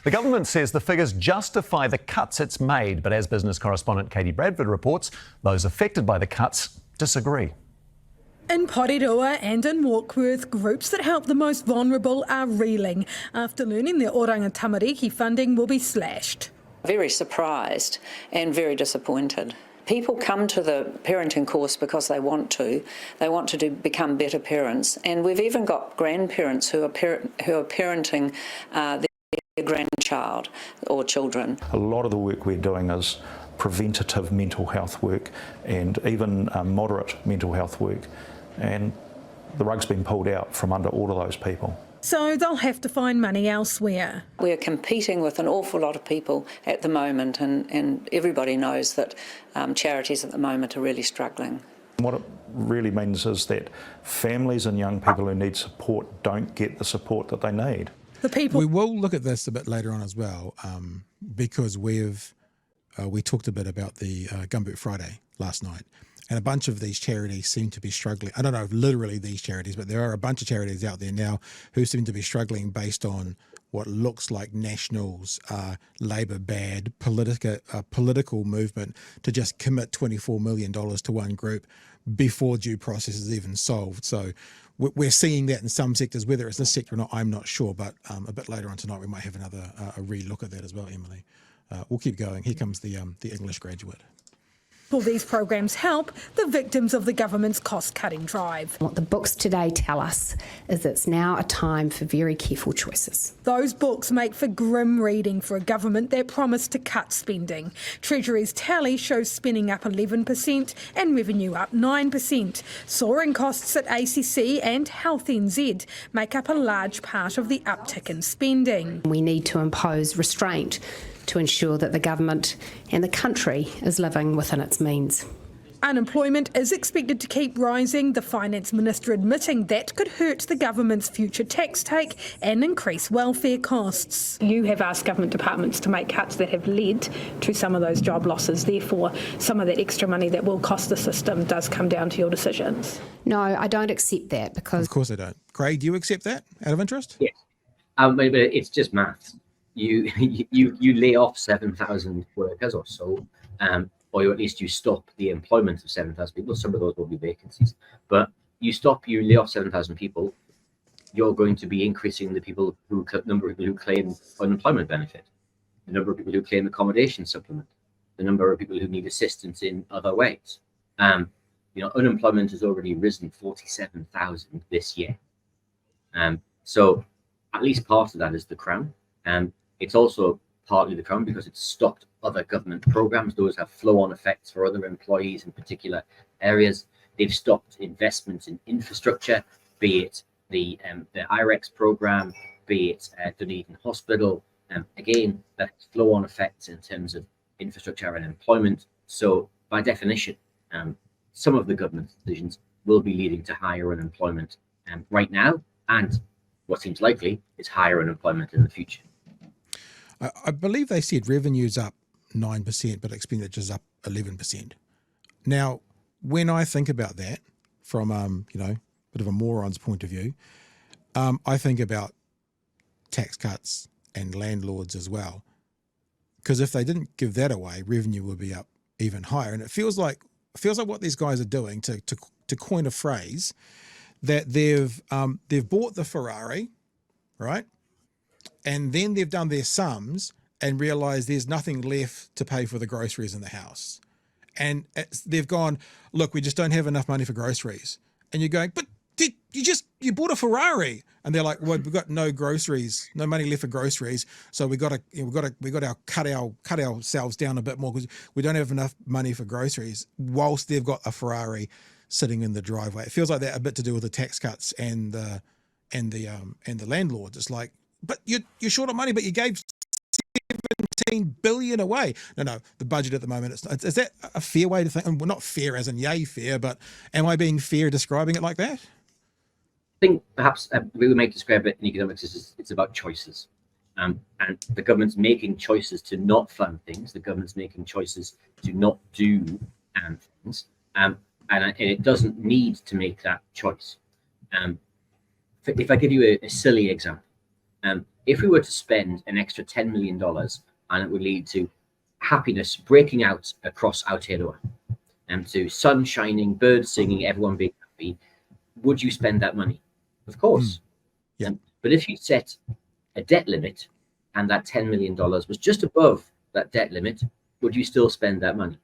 The government says the figures justify the cuts it's made, but as business correspondent Katie Bradford reports, those affected by the cuts disagree. In Porirua and in Warkworth, groups that help the most vulnerable are reeling after learning their Oranga Tamariki funding will be slashed. Very surprised and very disappointed. People come to the parenting course because they want to. They want to become better parents, and we've even got grandparents who are parenting their grandchild or children. A lot of the work we're doing is preventative mental health work and even moderate mental health work, and the rug's been pulled out from under all of those people. So they'll have to find money elsewhere. We're competing with an awful lot of people at the moment, and everybody knows that charities at the moment are really struggling. What it really means is that families and young people who need support don't get the support that they need. We will look at this a bit later on as well, because we talked a bit about the Gumboot Friday last night. And a bunch of these charities seem to be struggling. I don't know if literally these charities, but there are a bunch of charities out there now who seem to be struggling based on what looks like Nationals, Labor bad, political movement to just commit $24 million to one group before due process is even solved. So we're seeing that in some sectors. Whether it's this sector or not, I'm not sure. But a bit later on tonight, we might have another a re-look at that as well, Emily. We'll keep going. Here comes the English graduate. Will these programs help the victims of the government's cost-cutting drive? What the books today tell us is it's now a time for very careful choices. Those books make for grim reading for a government that promised to cut spending. Treasury's tally shows spending up 11% and revenue up 9%. Soaring costs at ACC and Health NZ make up a large part of the uptick in spending. We need to impose restraint to ensure that the government and the country is living within its means. Unemployment is expected to keep rising, the Finance Minister admitting that could hurt the government's future tax take and increase welfare costs. You have asked government departments to make cuts that have led to some of those job losses. Therefore, some of that extra money that will cost the system does come down to your decisions. No, I don't accept that because... Of course I don't. Craig, do you accept that out of interest? Yes. But it's just maths. You lay off 7,000 workers or so, or at least you stop the employment of 7,000 people. Some of those will be vacancies, but you lay off 7,000 people, you're going to be increasing the number of people who claim unemployment benefit, the number of people who claim accommodation supplement, the number of people who need assistance in other ways. Unemployment has already risen 47,000 this year. So at least part of that is the Crown. It's also partly the Crown because it's stopped other government programs. Those have flow-on effects for other employees in particular areas. They've stopped investments in infrastructure, be it the IREX program, be it Dunedin Hospital. Again, that's flow-on effects in terms of infrastructure and employment. So by definition, some of the government's decisions will be leading to higher unemployment right now, and what seems likely is higher unemployment in the future. I believe they said revenue's up 9%, but expenditure's up 11%. Now, when I think about that from, bit of a moron's point of view, I think about tax cuts and landlords as well. Because if they didn't give that away, revenue would be up even higher. And it feels like what these guys are doing, to coin a phrase, that they've bought the Ferrari, right? And then they've done their sums and realised there's nothing left to pay for the groceries in the house. And they've gone, look, we just don't have enough money for groceries. And you're going, but you bought a Ferrari. And they're like, well, we've got no groceries, no money left for groceries. So we got to cut ourselves down a bit more because we don't have enough money for groceries whilst they've got a Ferrari sitting in the driveway. It feels like that a bit to do with the tax cuts and the landlords. It's like, but you're short of money, but you gave 17 billion away. No, the budget at the moment, is that a fair way to think? Well, not fair as in yay fair, but am I being fair describing it like that? I think perhaps we might describe it in economics as it's about choices. And the government's making choices to not fund things. The government's making choices to not do things. And it doesn't need to make that choice. If I give you a silly example, If we were to spend an extra $10 million and it would lead to happiness breaking out across Aotearoa and to sun shining, birds singing, everyone being happy, would you spend that money? Of course. Yeah. But if you set a debt limit and that $10 million was just above that debt limit, would you still spend that money?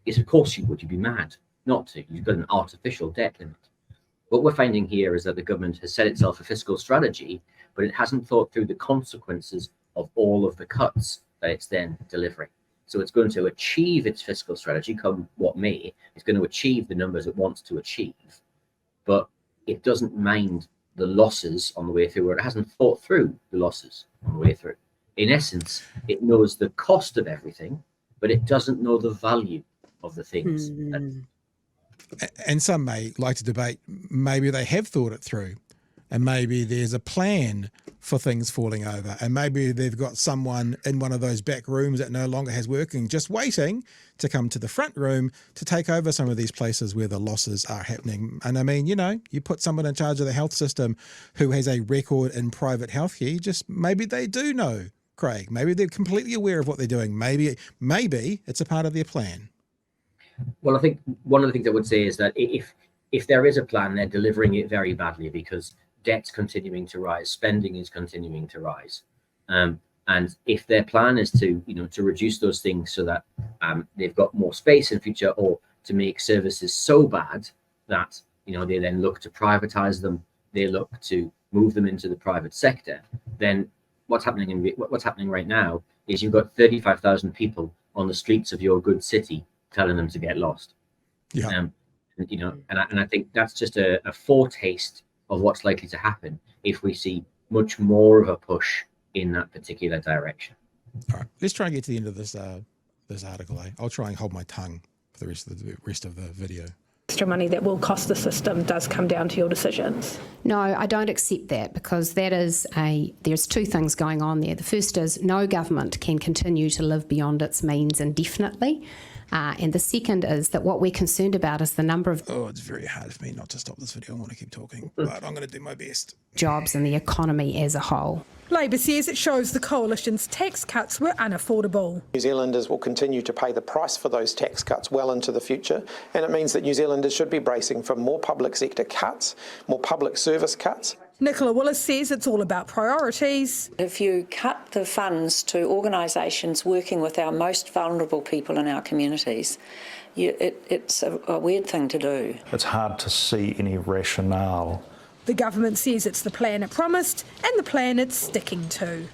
Yes, of course you would. You'd be mad not to. You've got an artificial debt limit. What we're finding here is that the government has set itself a fiscal strategy, but it hasn't thought through the consequences of all of the cuts that it's then delivering. So it's going to achieve its fiscal strategy, come what may. It's going to achieve the numbers it wants to achieve, but it doesn't mind the losses on the way through, or it hasn't thought through the losses on the way through. In essence, it knows the cost of everything, but it doesn't know the value of the things. And some may like to debate, maybe they have thought it through, and maybe there's a plan for things falling over, and maybe they've got someone in one of those back rooms that no longer has working, just waiting to come to the front room to take over some of these places where the losses are happening. And I mean, you know, you put someone in charge of the health system who has a record in private healthcare, just maybe they do know, Craig. Maybe they're completely aware of what they're doing. Maybe it's a part of their plan. Well, I think one of the things I would say is that if there is a plan, they're delivering it very badly, because debt's continuing to rise, spending is continuing to rise, and if their plan is to reduce those things so that they've got more space in future, or to make services so bad that they then look to privatize them, they look to move them into the private sector, then what's happening right now is you've got 35,000 people on the streets of your good city telling them to get lost. Yeah. And I think that's just a foretaste of what's likely to happen if we see much more of a push in that particular direction. All right, let's try and get to the end of this article. I'll try and hold my tongue for the rest of the video. Extra money that will cost the system does come down to your decisions. No, I don't accept that, because there's two things going on there. The first is no government can continue to live beyond its means indefinitely. And the second is that what we're concerned about is the number of... Oh, it's very hard for me not to stop this video. I want to keep talking, but I'm going to do my best. ...jobs and the economy as a whole. Labor says it shows the coalition's tax cuts were unaffordable. New Zealanders will continue to pay the price for those tax cuts well into the future, and it means that New Zealanders should be bracing for more public sector cuts, more public service cuts. Nicola Willis says it's all about priorities. If you cut the funds to organisations working with our most vulnerable people in our communities, it's a weird thing to do. It's hard to see any rationale. The government says it's the plan it promised and the plan it's sticking to.